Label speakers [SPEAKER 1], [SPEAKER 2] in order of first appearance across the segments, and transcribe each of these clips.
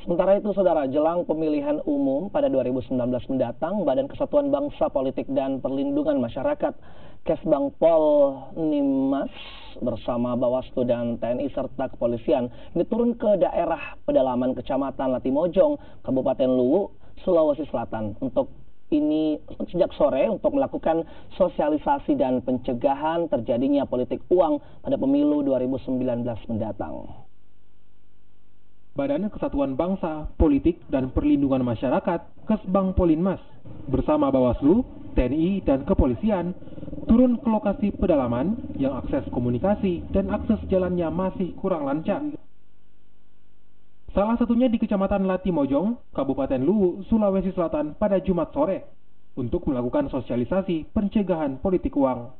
[SPEAKER 1] Sementara itu, Saudara, jelang pemilihan umum pada 2019 mendatang, Badan Kesatuan Bangsa Politik dan Perlindungan Masyarakat Kesbangpol Nimas bersama Bawaslu dan TNI serta kepolisian ini turun ke daerah pedalaman Kecamatan Latimojong, Kabupaten Luwu, Sulawesi Selatan sejak sore untuk melakukan sosialisasi dan pencegahan terjadinya politik uang pada pemilu 2019 mendatang.
[SPEAKER 2] Badan Kesatuan Bangsa, Politik, dan Perlindungan Masyarakat Kesbangpolinmas bersama Bawaslu, TNI, dan kepolisian turun ke lokasi pedalaman yang akses komunikasi dan akses jalannya masih kurang lancar. Salah satunya di Kecamatan Latimojong, Kabupaten Luwu, Sulawesi Selatan pada Jumat sore untuk melakukan sosialisasi pencegahan politik uang.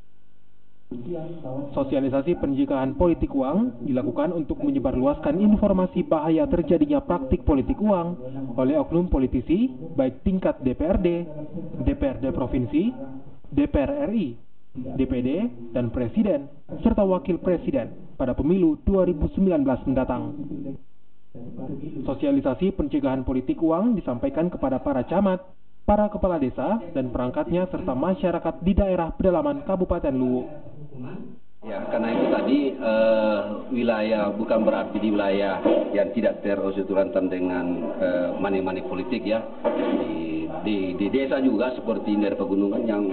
[SPEAKER 2] Sosialisasi pencegahan politik uang dilakukan untuk menyebarluaskan informasi bahaya terjadinya praktik politik uang oleh oknum politisi baik tingkat DPRD, DPRD Provinsi, DPR RI, DPD, dan Presiden, serta Wakil Presiden pada pemilu 2019 mendatang. Sosialisasi pencegahan politik uang disampaikan kepada para camat, para kepala desa, dan perangkatnya serta masyarakat di daerah pedalaman Kabupaten Luwu.
[SPEAKER 3] Ya, karena itu tadi wilayah bukan berarti di wilayah yang tidak terusut rentan dengan money politik ya. Di desa juga seperti daerah pegunungan yang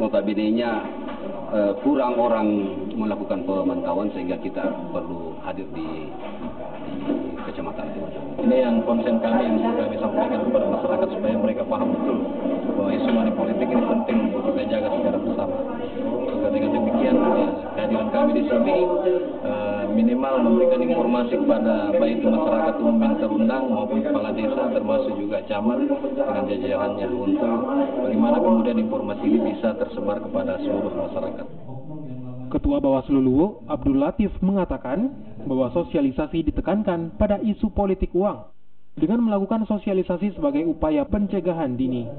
[SPEAKER 3] notabene-nya kurang orang melakukan pemantauan sehingga kita perlu hadir di kecamatan itu. Ini yang konsen kami yang sudah kami sampaikan kepada masyarakat supaya mereka paham betul bahwa isu money politik ini penting untuk kita jaga secara bersama. Dengan demikian kehadiran kami di sini minimal memberikan informasi kepada baik masyarakat umum yang terundang maupun kepala desa termasuk juga camat dengan jajarannya untuk bagaimana kemudian informasi ini bisa tersebar kepada seluruh masyarakat.
[SPEAKER 2] Ketua Bawaslu Luwu, Abdul Latif, mengatakan bahwa sosialisasi ditekankan pada isu politik uang dengan melakukan sosialisasi sebagai upaya pencegahan dini.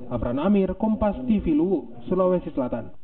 [SPEAKER 2] Amran Amir, Kompas TV Luwu, Sulawesi Selatan.